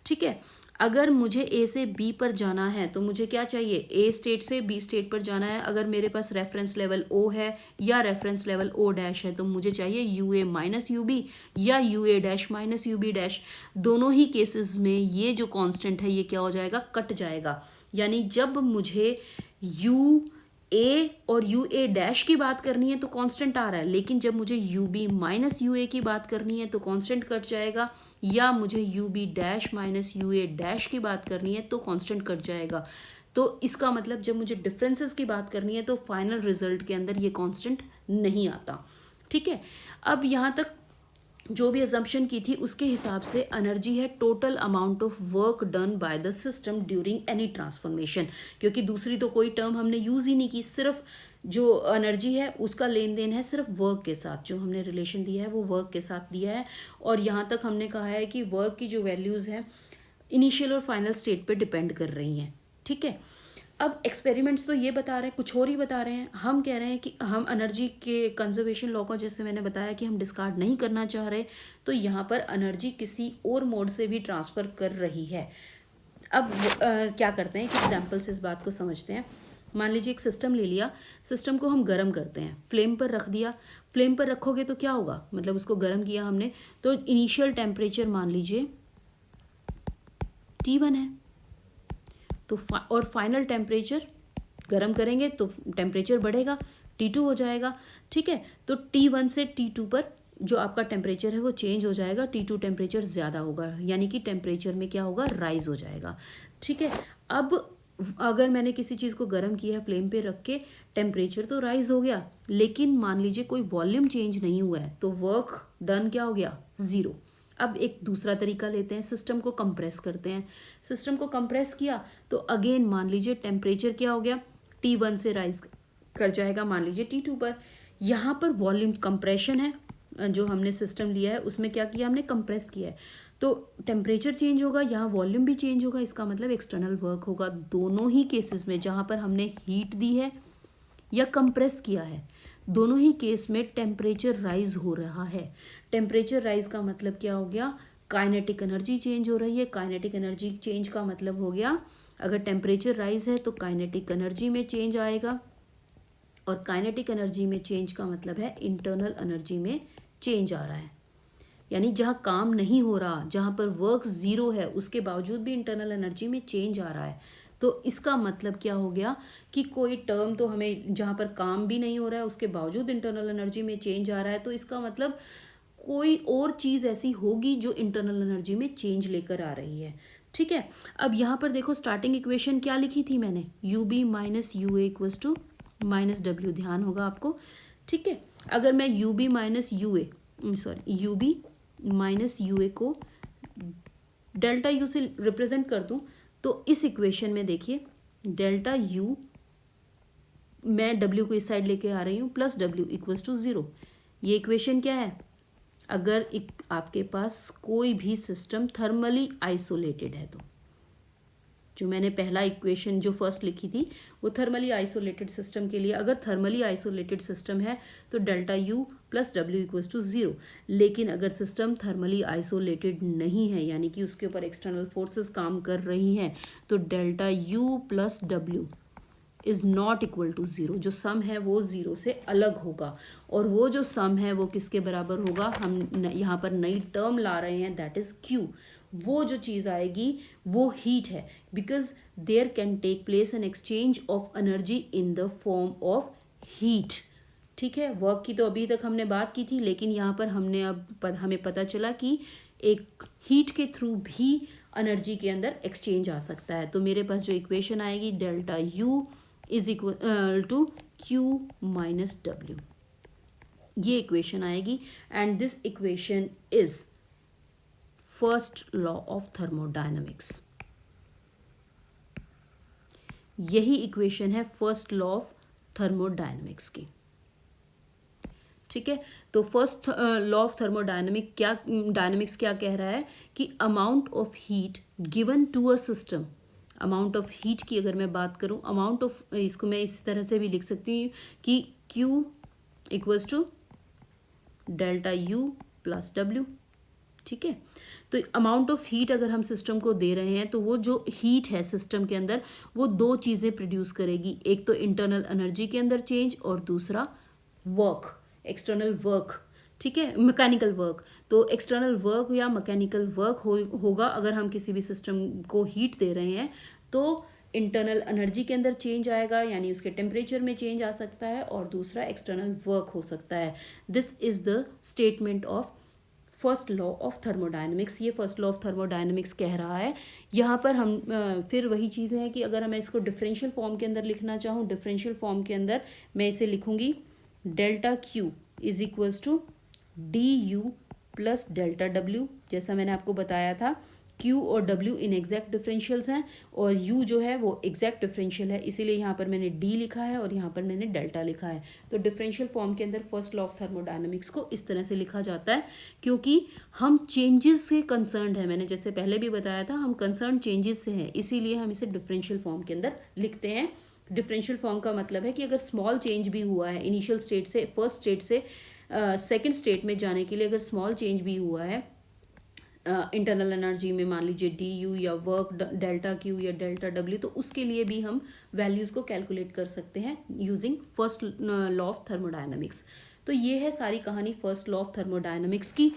ठीक है, अगर मुझे ए से बी पर जाना है तो मुझे क्या चाहिए, ए स्टेट से बी स्टेट पर जाना है। अगर मेरे पास रेफरेंस लेवल ओ है या रेफरेंस लेवल ओ डैश है तो मुझे चाहिए U A minus U B या U A dash minus U B dash. दोनों ही केसेस में ये जो कांस्टेंट है ये क्या हो जाएगा, कट जाएगा। यानी जब मुझे यू ए और यू ए डैश की बात करनी है तो कांस्टेंट आ रहा है, लेकिन जब मुझे यू बी माइनस यू ए की बात करनी है तो कांस्टेंट कट जाएगा, या मुझे U B dash minus U A dash की बात करनी है तो कांस्टेंट कट जाएगा। तो इसका मतलब जब मुझे डिफरेंसेस की बात करनी है तो फाइनल रिजल्ट के अंदर ये कांस्टेंट नहीं आता। ठीक है, अब यहाँ तक जो भी अजम्पशन की थी उसके हिसाब से एनर्जी है total amount of work done by the system during any transformation, क्योंकि दूसरी तो कोई टर्म हमने यूज ही नहीं की, सिर्फ जो एनर्जी है उसका लेन देन है सिर्फ वर्क के साथ, जो हमने रिलेशन दिया है वो वर्क के साथ दिया है। और यहाँ तक हमने कहा है कि वर्क की जो वैल्यूज है इनिशियल और फाइनल स्टेट पे डिपेंड कर रही हैं। ठीक है, अब एक्सपेरिमेंट्स तो ये बता रहे हैं, कुछ और ही बता रहे हैं। हम कह रहे हैं कि हम एनर्जी के कंजर्वेशन लॉ का, जैसे मैंने बताया कि हम डिस्कार्ड नहीं करना चाह रहे, तो यहाँ पर एनर्जी किसी और मोड से भी ट्रांसफ़र कर रही है। अब क्या करते हैं, एक एग्जाम्पल से इस बात को समझते हैं। मान लीजिए एक सिस्टम ले लिया, सिस्टम को हम गर्म करते हैं, फ्लेम पर रख दिया। फ्लेम पर रखोगे तो क्या होगा, मतलब उसको गर्म किया हमने, तो इनिशियल टेम्परेचर मान लीजिए T1 है, तो और फाइनल टेम्परेचर गर्म करेंगे तो टेम्परेचर बढ़ेगा, T2 हो जाएगा। ठीक है, तो T1 से T2 पर जो आपका टेम्परेचर है वो चेंज हो जाएगा, T2 टेम्परेचर ज़्यादा होगा, यानी कि टेम्परेचर में क्या होगा, राइज हो जाएगा। ठीक है, अब अगर मैंने किसी चीज़ को गर्म किया है फ्लेम पे रख के, टेम्परेचर तो राइज हो गया, लेकिन मान लीजिए कोई वॉल्यूम चेंज नहीं हुआ है, तो वर्क डन क्या हो गया, ज़ीरो। अब एक दूसरा तरीका लेते हैं, सिस्टम को कंप्रेस करते हैं। सिस्टम को कंप्रेस किया तो अगेन मान लीजिए टेम्परेचर क्या हो गया, T1 से राइज कर जाएगा मान लीजिए T2 पर। यहाँ पर वॉल्यूम कंप्रेशन है, जो हमने सिस्टम लिया है उसमें क्या किया, हमने कंप्रेस किया है, तो टेम्परेचर चेंज होगा, यहाँ वॉल्यूम भी चेंज होगा, इसका मतलब एक्सटर्नल वर्क होगा। दोनों ही केसेस में जहाँ पर हमने हीट दी है या कंप्रेस किया है, दोनों ही केस में टेम्परेचर राइज हो रहा है। टेम्परेचर राइज का मतलब क्या हो गया, काइनेटिक एनर्जी चेंज हो रही है। काइनेटिक एनर्जी चेंज का मतलब हो गया, अगर टेम्परेचर राइज है तो काइनेटिक एनर्जी में चेंज आएगा, और काइनेटिक एनर्जी में चेंज का मतलब है इंटरनल एनर्जी में चेंज आ रहा है। यानी जहाँ काम नहीं हो रहा, जहाँ पर वर्क ज़ीरो है, उसके बावजूद भी इंटरनल एनर्जी में चेंज आ रहा है। तो इसका मतलब क्या हो गया कि कोई टर्म तो हमें, जहाँ पर काम भी नहीं हो रहा है उसके बावजूद इंटरनल एनर्जी में चेंज आ रहा है, तो इसका मतलब कोई और चीज़ ऐसी होगी जो इंटरनल एनर्जी में चेंज लेकर आ रही है। ठीक है, अब यहाँ पर देखो स्टार्टिंग इक्वेशन क्या लिखी थी मैंने, U B minus U A equals to minus W, ध्यान होगा आपको। ठीक है, अगर मैं U B minus U A U B minus U A को डेल्टा यू से रिप्रेजेंट कर दूं, तो इस इक्वेशन में देखिए डेल्टा यू, मैं डब्ल्यू को इस साइड लेके आ रही हूँ, plus W equals to zero. ये इक्वेशन क्या है, अगर आपके पास कोई भी सिस्टम थर्मली आइसोलेटेड है, तो जो मैंने पहला इक्वेशन जो फर्स्ट लिखी थी वो थर्मली आइसोलेटेड सिस्टम के लिए, अगर थर्मली आइसोलेटेड सिस्टम है तो delta U plus W equals to zero. लेकिन अगर सिस्टम थर्मली आइसोलेटेड नहीं है, यानी कि उसके ऊपर एक्सटर्नल फोर्सेस काम कर रही हैं, तो delta U plus W is not equal to zero. जो सम है वो ज़ीरो से अलग होगा, और वो जो सम है वो किसके बराबर होगा, हम यहाँ पर नई टर्म ला रहे हैं, दैट इज़ क्यू। वो जो चीज़ आएगी वो हीट है, because there can take place an exchange of energy in the form of heat. ठीक है, वर्क की तो अभी तक हमने बात की थी, लेकिन यहाँ पर हमें पता चला कि एक हीट के थ्रू भी एनर्जी के अंदर एक्सचेंज आ सकता है। तो मेरे पास जो इक्वेशन आएगी, delta U is equal to Q minus W, ये इक्वेशन आएगी। And this equation is first law of thermodynamics. यही इक्वेशन है फर्स्ट लॉ ऑफ थर्मोडायनामिक्स की। ठीक है, तो फर्स्ट लॉ ऑफ डायनामिक्स क्या कह रहा है कि amount of heat given to a system, amount of heat की अगर मैं बात करूं, अमाउंट ऑफ, इसको मैं इस तरह से भी लिख सकती हूँ कि Q equals to delta U plus W. ठीक है, तो अमाउंट ऑफ हीट अगर हम सिस्टम को दे रहे हैं, तो वो जो हीट है सिस्टम के अंदर वो दो चीज़ें प्रोड्यूस करेगी, एक तो इंटरनल एनर्जी के अंदर चेंज, और दूसरा वर्क, एक्सटर्नल वर्क। ठीक है, मैकेनिकल वर्क। तो एक्सटर्नल वर्क या मैकेनिकल वर्क होगा अगर हम किसी भी सिस्टम को हीट दे रहे हैं, तो इंटरनल एनर्जी के अंदर चेंज आएगा, यानी उसके टेम्परेचर में चेंज आ सकता है, और दूसरा एक्सटर्नल वर्क हो सकता है। This is the statement of first law of thermodynamics. ये फर्स्ट लॉ ऑफ थर्मोडायनेमिक्स कह रहा है। यहाँ पर हम फिर वही चीज़ें हैं कि अगर मैं इसको डिफरेंशियल फॉर्म के अंदर लिखना चाहूँ, डिफरेंशियल फॉर्म के अंदर मैं इसे लिखूंगी delta Q is equals to D U plus delta W. जैसा मैंने आपको बताया था, Q और W इन एग्जैक्ट डिफरेंशियल्स हैं और U जो है वो एग्जैक्ट डिफरेंशियल है, इसीलिए यहाँ पर मैंने D लिखा है और यहाँ पर मैंने डेल्टा लिखा है। तो डिफरेंशियल फॉर्म के अंदर फर्स्ट लॉ ऑफ थर्मोडायनेमिक्स को इस तरह से लिखा जाता है, क्योंकि हम चेंजेस से कंसर्न्ड है। मैंने जैसे पहले भी बताया था, हम कंसर्न चेंजेस से हैं, इसीलिए हम इसे डिफरेंशियल फॉर्म के अंदर लिखते हैं। डिफरेंशियल फॉर्म का मतलब है कि अगर स्मॉल चेंज भी हुआ है इनिशियल स्टेट से, फर्स्ट स्टेट से सेकेंड स्टेट में जाने के लिए अगर स्मॉल चेंज भी हुआ है इंटरनल एनर्जी में, मान लीजिए डी यू या वर्क डेल्टा क्यू या डेल्टा डब्ल्यू, तो उसके लिए भी हम वैल्यूज़ को कैलकुलेट कर सकते हैं using first law of thermodynamics. तो ये है सारी कहानी फर्स्ट लॉ ऑफ थर्मोडायनेमिक्स की।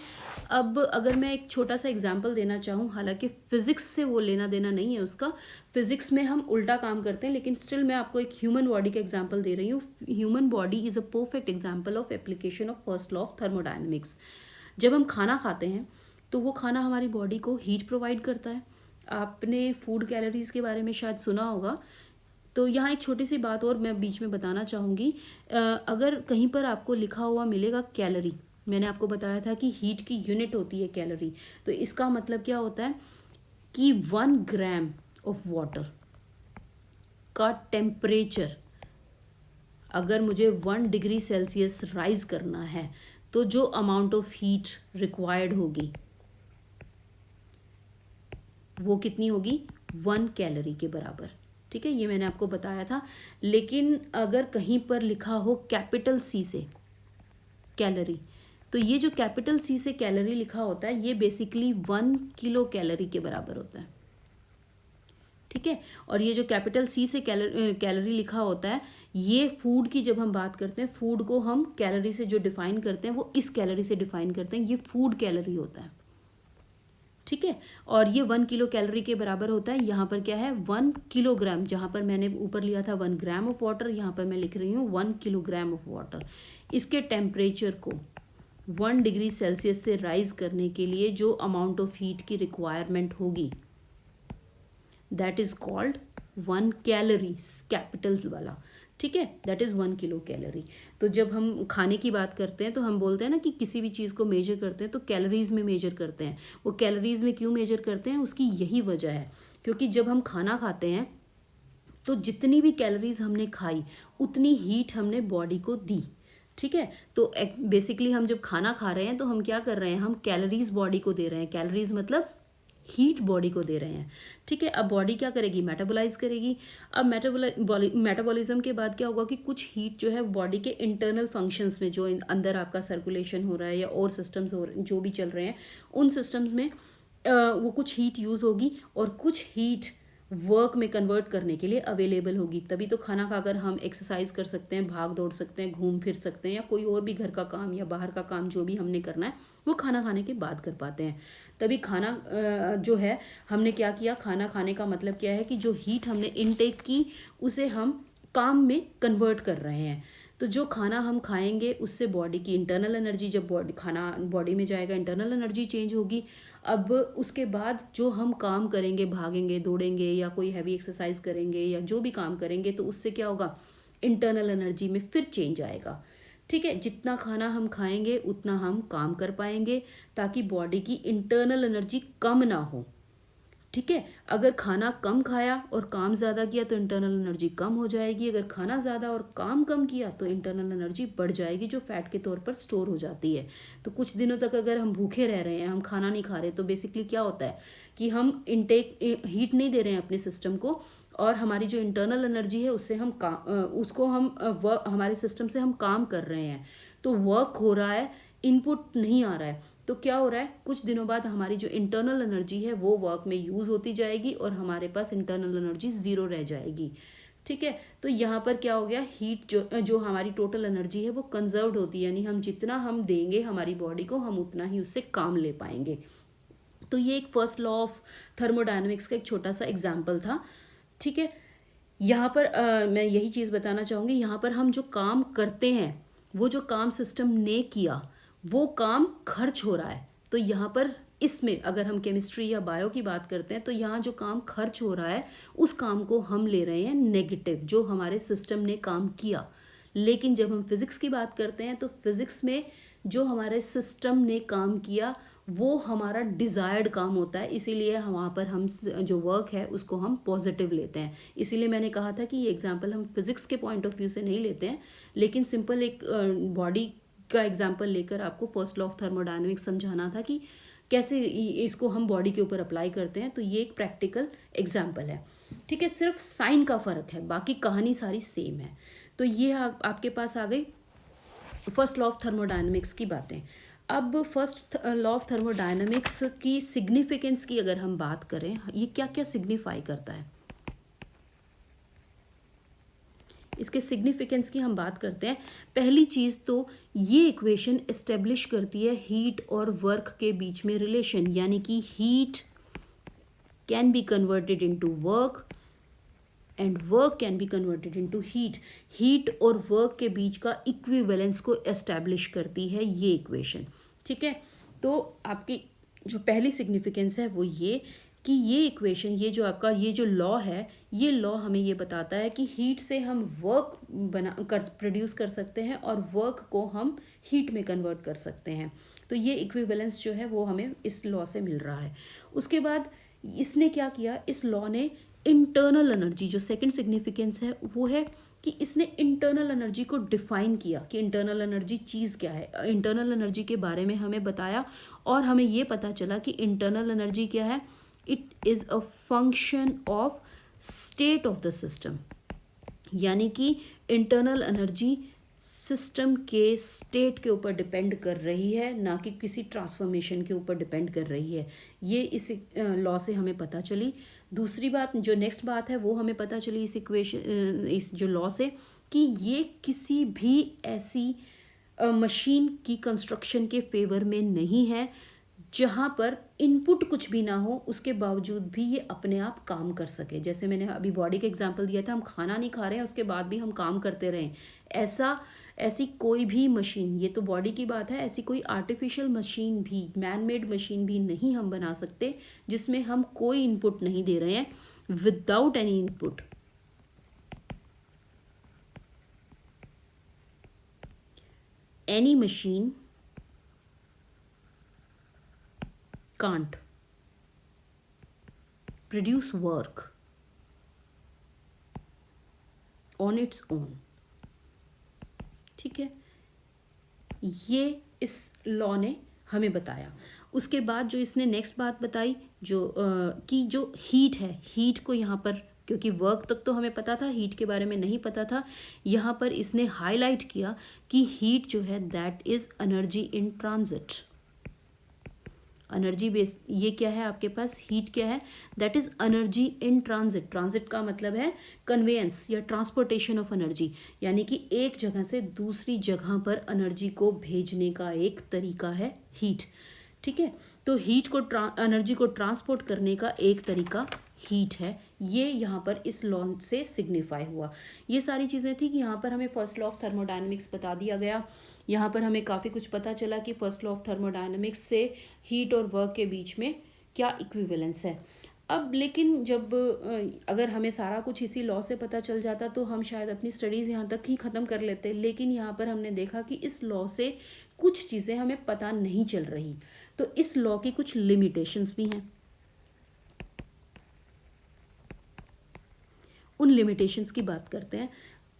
अब अगर मैं एक छोटा सा एग्जांपल देना चाहूँ, हालांकि फिजिक्स से वो लेना देना नहीं है उसका, फिजिक्स में हम उल्टा काम करते हैं, लेकिन स्टिल मैं आपको एक ह्यूमन बॉडी का एग्जाम्पल दे रही हूँ। Human body is a perfect example of application of first law of thermodynamics. जब हम खाना खाते हैं तो वो खाना हमारी बॉडी को हीट प्रोवाइड करता है। आपने फूड कैलोरीज के बारे में शायद सुना होगा। तो यहाँ एक छोटी सी बात और मैं बीच में बताना चाहूँगी। अगर कहीं पर आपको लिखा हुआ मिलेगा कैलोरी, मैंने आपको बताया था कि हीट की यूनिट होती है कैलोरी, तो इसका मतलब क्या होता है कि 1 ग्राम ऑफ वाटर का टेम्परेचर अगर मुझे 1 डिग्री सेल्सियस राइज करना है, तो जो अमाउंट ऑफ हीट रिक्वायर्ड होगी वो कितनी होगी, 1 कैलोरी के बराबर। ठीक है, ये मैंने आपको बताया था। लेकिन अगर कहीं पर लिखा हो कैपिटल सी से कैलोरी, तो ये जो कैपिटल सी से कैलोरी लिखा होता है ये बेसिकली 1 किलो कैलोरी के बराबर होता है। ठीक है, और ये जो कैपिटल सी से कैलोरी लिखा होता है, ये फूड की जब हम बात करते हैं, फूड को हम कैलोरी से जो डिफाइन करते हैं वो इस कैलोरी से डिफाइन करते हैं, ये फूड कैलोरी होता है। ठीक है, और ये 1 किलो कैलोरी के बराबर होता है। यहाँ पर क्या है, 1 किलोग्राम, जहाँ पर मैंने ऊपर लिया था 1 ग्राम ऑफ वाटर, यहाँ पर मैं लिख रही हूँ 1 किलोग्राम ऑफ वाटर। इसके टेम्परेचर को 1 डिग्री सेल्सियस से राइज करने के लिए जो अमाउंट ऑफ हीट की रिक्वायरमेंट होगी, that is called 1 calorie, Capitals वाला। ठीक है, दैट इज 1 किलो कैलोरी। तो जब हम खाने की बात करते हैं तो हम बोलते हैं ना कि किसी भी चीज़ को मेजर करते हैं तो कैलोरीज में मेजर करते हैं। वो कैलोरीज में क्यों मेजर करते हैं, उसकी यही वजह है, क्योंकि जब हम खाना खाते हैं तो जितनी भी कैलोरीज हमने खाई उतनी हीट हमने बॉडी को दी। ठीक है, तो बेसिकली हम जब खाना खा रहे हैं तो हम क्या कर रहे हैं, हम कैलोरीज बॉडी को दे रहे हैं। कैलोरीज मतलब हीट बॉडी को दे रहे हैं। ठीक है, अब बॉडी क्या करेगी, मेटाबोलाइज करेगी। अब मेटाबॉलिज्म के बाद क्या होगा कि कुछ हीट जो है बॉडी के इंटरनल फंक्शंस में, जो अंदर आपका सर्कुलेशन हो रहा है या और सिस्टम्स हो रहे जो भी चल रहे हैं, उन सिस्टम्स में वो कुछ हीट यूज होगी और कुछ हीट वर्क में कन्वर्ट करने के लिए अवेलेबल होगी। तभी तो खाना खाकर हम एक्सरसाइज कर सकते हैं, भाग दौड़ सकते हैं, घूम फिर सकते हैं, या कोई और भी घर का काम या बाहर का काम जो भी हमने करना है वो खाना खाने के बाद कर पाते हैं। तभी खाना जो है हमने क्या किया, खाना खाने का मतलब क्या है कि जो हीट हमने इनटेक की उसे हम काम में कन्वर्ट कर रहे हैं। तो जो खाना हम खाएंगे उससे बॉडी की इंटरनल एनर्जी, जब खाना बॉडी में जाएगा इंटरनल एनर्जी चेंज होगी। अब उसके बाद जो हम काम करेंगे, भागेंगे, दौड़ेंगे या कोई हैवी एक्सरसाइज करेंगे या जो भी काम करेंगे, तो उससे क्या होगा, इंटरनल एनर्जी में फिर चेंज आएगा। ठीक है, जितना खाना हम खाएंगे उतना हम काम कर पाएंगे, ताकि बॉडी की इंटरनल एनर्जी कम ना हो। ठीक है, अगर खाना कम खाया और काम ज़्यादा किया तो इंटरनल एनर्जी कम हो जाएगी। अगर खाना ज़्यादा और काम कम किया तो इंटरनल एनर्जी बढ़ जाएगी, जो फैट के तौर पर स्टोर हो जाती है। तो कुछ दिनों तक अगर हम भूखे रह रहे हैं, हम खाना नहीं खा रहे, तो बेसिकली क्या होता है कि हम इनटेक हीट नहीं दे रहे हैं अपने सिस्टम को, और हमारी जो इंटरनल एनर्जी है उससे हम उसको हम हमारे सिस्टम से हम काम कर रहे हैं, तो वर्क हो रहा है, इनपुट नहीं आ रहा है। तो क्या हो रहा है, कुछ दिनों बाद हमारी जो इंटरनल एनर्जी है वो वर्क में यूज होती जाएगी और हमारे पास इंटरनल एनर्जी 0 रह जाएगी। ठीक है, तो यहाँ पर क्या हो गया, हीट जो हमारी टोटल एनर्जी है वो कंजर्व्ड होती है, यानी हम जितना हम देंगे हमारी बॉडी को, हम उतना ही उससे काम ले पाएंगे। तो ये एक फर्स्ट लॉ ऑफ थर्मोडायनेमिक्स का एक छोटा सा एग्जाम्पल था। ठीक है, यहाँ पर मैं यही चीज़ बताना चाहूँगी, यहाँ पर हम जो काम करते हैं, वो जो काम सिस्टम ने किया, वो काम खर्च हो रहा है। तो यहाँ पर इसमें अगर हम केमिस्ट्री या बायो की बात करते हैं, तो यहाँ जो काम खर्च हो रहा है, उस काम को हम ले रहे हैं नेगेटिव, जो हमारे सिस्टम ने काम किया। लेकिन जब हम फिजिक्स की बात करते हैं, तो फिजिक्स में जो हमारे सिस्टम ने काम किया, वो हमारा डिज़ायर्ड काम होता है। इसीलिए वहाँ पर हम जो वर्क है उसको हम पॉजिटिव लेते हैं। इसीलिए मैंने कहा था कि ये एग्जांपल हम फिजिक्स के पॉइंट ऑफ व्यू से नहीं लेते हैं, लेकिन सिंपल एक बॉडी का एग्जांपल लेकर आपको फर्स्ट लॉ ऑफ थर्मोडायनेमिक्स समझाना था कि कैसे इसको हम बॉडी के ऊपर अप्लाई करते हैं। तो ये एक प्रैक्टिकल एग्जाम्पल है, ठीक है। सिर्फ साइन का फ़र्क है, बाकी कहानी सारी सेम है। तो ये आपके पास आ गई फर्स्ट लॉ ऑफ थर्मोडायनेमिक्स की बातें। अब फर्स्ट लॉ ऑफ थर्मोडायनेमिक्स की सिग्निफिकेंस की अगर हम बात करें, ये क्या क्या सिग्निफाई करता है, इसके सिग्निफिकेंस की हम बात करते हैं। पहली चीज़ तो ये इक्वेशन एस्टेब्लिश करती है हीट और वर्क के बीच में रिलेशन, यानी कि heat can be converted into work and work can be converted into heat. Heat और वर्क के बीच का इक्विवेलेंस को एस्टैब्लिश करती है ये इक्वेशन, ठीक है। तो आपकी जो पहली सिग्निफिकेंस है वो ये कि ये इक्वेशन, ये जो आपका ये जो लॉ है, ये लॉ हमें ये बताता है कि हीट से हम वर्क प्रोड्यूस कर सकते हैं और वर्क को हम हीट में कन्वर्ट कर सकते हैं। तो ये इक्विवेलेंस जो है वो हमें इस लॉ से मिल रहा है। उसके बाद इसने क्या किया, इस लॉ ने इंटरनल एनर्जी, जो सेकंड सिग्निफिकेंस है वो है कि इसने इंटरनल एनर्जी को डिफाइन किया कि इंटरनल एनर्जी चीज़ क्या है। इंटरनल एनर्जी के बारे में हमें बताया और हमें ये पता चला कि इंटरनल एनर्जी क्या है, it is a function of state of the system, यानी कि इंटरनल एनर्जी सिस्टम के स्टेट के ऊपर डिपेंड कर रही है, ना कि किसी ट्रांसफॉर्मेशन के ऊपर डिपेंड कर रही है। ये इस लॉ से हमें पता चली। दूसरी बात, जो नेक्स्ट बात है वो हमें पता चली इस इक्वेशन, इस जो लॉ से, कि ये किसी भी ऐसी मशीन की कंस्ट्रक्शन के फेवर में नहीं है जहाँ पर इनपुट कुछ भी ना हो, उसके बावजूद भी ये अपने आप काम कर सके। जैसे मैंने अभी बॉडी का एग्जांपल दिया था, हम खाना नहीं खा रहे हैं उसके बाद भी हम काम करते रहें, ऐसी कोई भी मशीन, ये तो बॉडी की बात है, ऐसी कोई आर्टिफिशियल मशीन भी, मैन मेड मशीन भी नहीं हम बना सकते जिसमें हम कोई इनपुट नहीं दे रहे हैं, without any input. Any machine can't produce work on its own, ठीक है। ये इस लॉ ने हमें बताया। उसके बाद जो इसने नेक्स्ट बात बताई, जो कि जो हीट है, हीट को यहाँ पर, क्योंकि वर्क तक तो हमें पता था, हीट के बारे में नहीं पता था, यहाँ पर इसने हाईलाइट किया कि हीट जो है that is energy in transit. Energy base, ये क्या है आपके पास, हीट क्या है, that is energy in transit. Transit का मतलब है कन्वेयंस या ट्रांसपोर्टेशन ऑफ एनर्जी, यानी कि एक जगह से दूसरी जगह पर एनर्जी को भेजने का एक तरीका है हीट, ठीक है। तो हीट को एनर्जी को ट्रांसपोर्ट करने का एक तरीका हीट है। ये यहाँ पर इस लॉ से सिग्निफाई हुआ। ये सारी चीज़ें थी कि यहाँ पर हमें फर्स्ट लॉ ऑफ थर्मोडायनेमिक्स बता दिया गया। यहाँ पर हमें काफ़ी कुछ पता चला कि फर्स्ट लॉ ऑफ थर्मोडायनेमिक्स से हीट और वर्क के बीच में क्या इक्विवेलेंस है। अब लेकिन जब अगर हमें सारा कुछ इसी लॉ से पता चल जाता तो हम शायद अपनी स्टडीज़ यहाँ तक ही ख़त्म कर लेते, लेकिन यहाँ पर हमने देखा कि इस लॉ से कुछ चीज़ें हमें पता नहीं चल रही। तो इस लॉ की कुछ लिमिटेशंस भी हैं। उन लिमिटेशंस की बात करते हैं।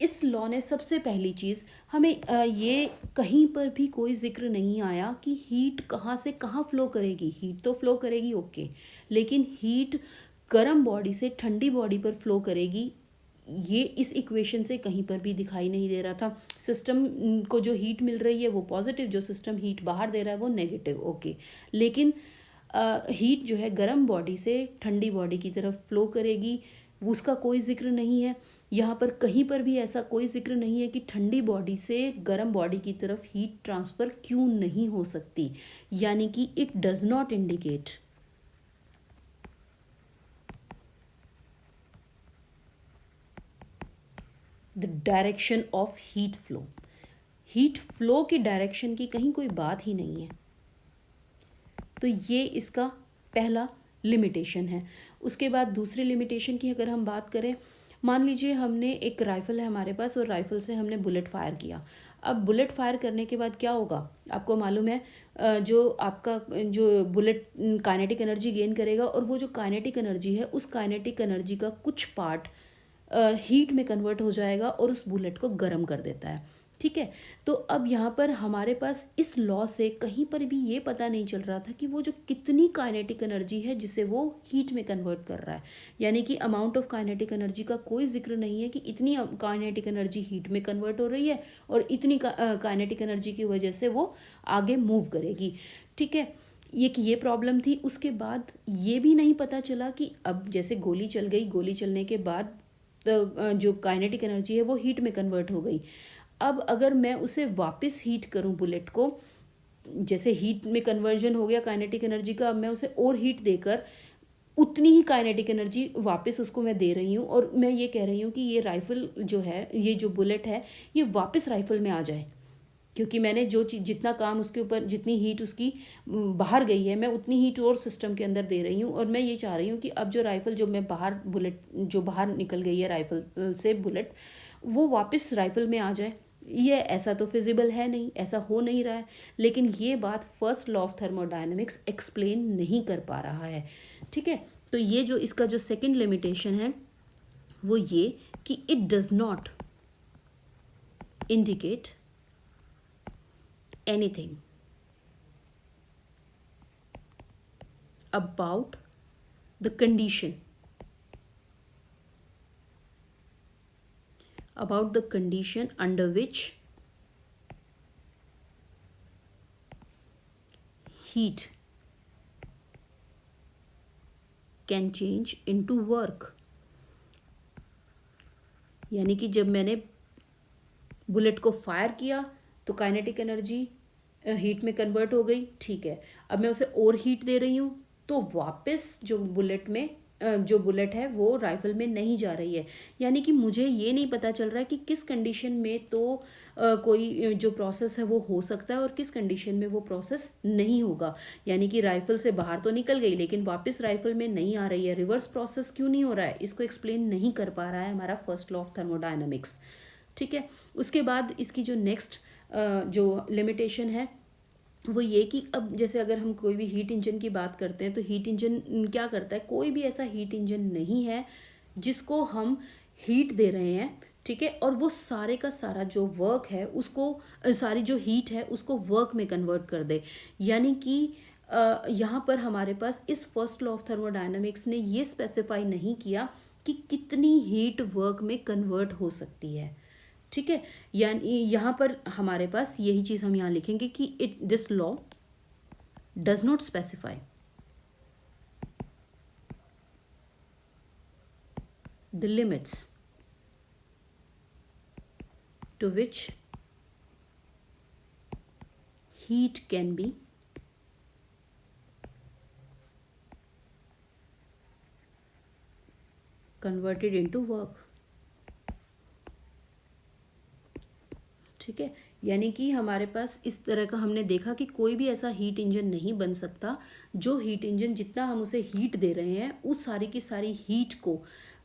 इस लॉ ने सबसे पहली चीज़ हमें ये कहीं पर भी कोई जिक्र नहीं आया कि हीट कहाँ से कहाँ फ्लो करेगी। हीट तो फ्लो करेगी ओके, लेकिन हीट गर्म बॉडी से ठंडी बॉडी पर फ्लो करेगी, ये इस इक्वेशन से कहीं पर भी दिखाई नहीं दे रहा था। सिस्टम को जो हीट मिल रही है वो पॉजिटिव, जो सिस्टम हीट बाहर दे रहा है वो नेगेटिव, ओके। लेकिन हीट जो है गर्म बॉडी से ठंडी बॉडी की तरफ फ्लो करेगी, उसका कोई जिक्र नहीं है। यहाँ पर कहीं पर भी ऐसा कोई जिक्र नहीं है कि ठंडी बॉडी से गर्म बॉडी की तरफ हीट ट्रांसफ़र क्यों नहीं हो सकती, यानी कि it does not indicate the direction of heat flow. Heat flow की डायरेक्शन की कहीं कोई बात ही नहीं है। तो ये इसका पहला लिमिटेशन है। उसके बाद दूसरी लिमिटेशन की अगर हम बात करें, मान लीजिए हमने एक राइफ़ल है हमारे पास और राइफ़ल से हमने बुलेट फायर किया। अब बुलेट फायर करने के बाद क्या होगा, आपको मालूम है जो आपका जो बुलेट काइनेटिक एनर्जी गेन करेगा, और वो जो काइनेटिक एनर्जी है उस काइनेटिक एनर्जी का कुछ पार्ट हीट में कन्वर्ट हो जाएगा और उस बुलेट को गर्म कर देता है। ठीक है, तो अब यहाँ पर हमारे पास इस लॉ से कहीं पर भी ये पता नहीं चल रहा था कि वो जो कितनी काइनेटिक एनर्जी है जिसे वो हीट में कन्वर्ट कर रहा है, यानी कि अमाउंट ऑफ काइनेटिक एनर्जी का कोई जिक्र नहीं है कि इतनी काइनेटिक एनर्जी हीट में कन्वर्ट हो रही है और इतनी काइनेटिक एनर्जी की वजह से वो आगे मूव करेगी। ठीक है, ये प्रॉब्लम थी। उसके बाद ये भी नहीं पता चला कि अब जैसे गोली चल गई, गोली चलने के बाद तो जो काइनेटिक एनर्जी है वो हीट में कन्वर्ट हो गई। अब अगर मैं उसे वापस हीट करूं बुलेट को, जैसे हीट में कन्वर्जन हो गया काइनेटिक एनर्जी का, अब मैं उसे और हीट देकर उतनी ही काइनेटिक एनर्जी वापस उसको मैं दे रही हूँ, और मैं ये कह रही हूँ कि ये राइफ़ल जो है, ये जो बुलेट है, ये वापस राइफ़ल में आ जाए, क्योंकि मैंने जो चीज़ जितना काम उसके ऊपर, जितनी हीट उसकी बाहर गई है, मैं उतनी हीट और सिस्टम के अंदर दे रही हूँ। और मैं ये चाह रही हूँ कि अब जो राइफ़ल जो मैं बाहर बुलेट जो बाहर निकल गई है राइफ़ल से बुलेट, वो वापस राइफ़ल में आ जाए। ये ऐसा तो फिजिबल है नहीं, ऐसा हो नहीं रहा है, लेकिन ये बात first law of thermodynamics explain नहीं कर पा रहा है। ठीक है, तो ये जो इसका जो सेकंड लिमिटेशन है वो ये कि it does not indicate anything about the condition under which heat can change into work। यानी कि जब मैंने बुलेट को फायर किया तो काइनेटिक एनर्जी हीट में कन्वर्ट हो गई। ठीक है, अब मैं उसे और हीट दे रही हूँ तो वापस जो बुलेट है वो राइफल में नहीं जा रही है। यानी कि मुझे ये नहीं पता चल रहा है कि किस कंडीशन में तो कोई जो प्रोसेस है वो हो सकता है और किस कंडीशन में वो प्रोसेस नहीं होगा। यानी कि राइफल से बाहर तो निकल गई लेकिन वापस राइफल में नहीं आ रही है। रिवर्स प्रोसेस क्यों नहीं हो रहा है, इसको एक्सप्लेन नहीं कर पा रहा है हमारा फर्स्ट लॉ ऑफ थर्मोडायनामिक्स। ठीक है, उसके बाद इसकी जो नेक्स्ट जो लिमिटेशन है वो ये कि अब जैसे अगर हम कोई भी हीट इंजन की बात करते हैं तो हीट इंजन क्या करता है, कोई भी ऐसा हीट इंजन नहीं है जिसको हम हीट दे रहे हैं, ठीक है, और वो सारे का सारा जो वर्क है उसको, सारी जो हीट है उसको वर्क में कन्वर्ट कर दे। यानी कि यहाँ पर हमारे पास इस फर्स्ट लॉ ऑफ थर्मोडायनामिक्स ने ये स्पेसिफाई नहीं किया कि कितनी हीट वर्क में कन्वर्ट हो सकती है। ठीक है, यानी यहाँ पर हमारे पास यही चीज़ हम यहाँ लिखेंगे कि this law does not specify the limits to which heat can be converted into work. ठीक है, यानी कि हमारे पास इस तरह का हमने देखा कि कोई भी ऐसा हीट इंजन नहीं बन सकता जो हीट इंजन जितना हम उसे हीट दे रहे हैं उस सारी की सारी हीट को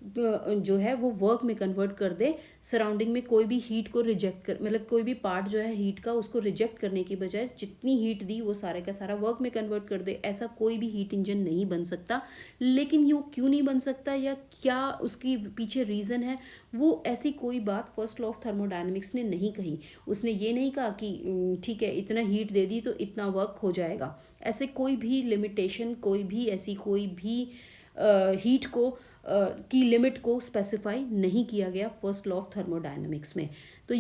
जो है वो वर्क में कन्वर्ट कर दे। सराउंडिंग में कोई भी हीट को रिजेक्ट कर, मतलब कोई भी पार्ट जो है हीट का उसको रिजेक्ट करने की बजाय जितनी हीट दी वो सारे का सारा वर्क में कन्वर्ट कर दे, ऐसा कोई भी हीट इंजन नहीं बन सकता। लेकिन ये क्यों नहीं बन सकता या क्या उसकी पीछे रीज़न है, वो ऐसी कोई बात फर्स्ट लॉ ऑफ थर्मोडायनेमिक्स ने नहीं कही। उसने ये नहीं कहा कि ठीक है इतना हीट दे दी तो इतना वर्क हो जाएगा। ऐसे कोई भी लिमिटेशन, कोई भी ऐसी कोई भी हीट को की लिमिट को स्पेसिफाई नहीं किया गया फर्स्ट लॉ ऑफ थर्मोडायनेमिक्स में। तो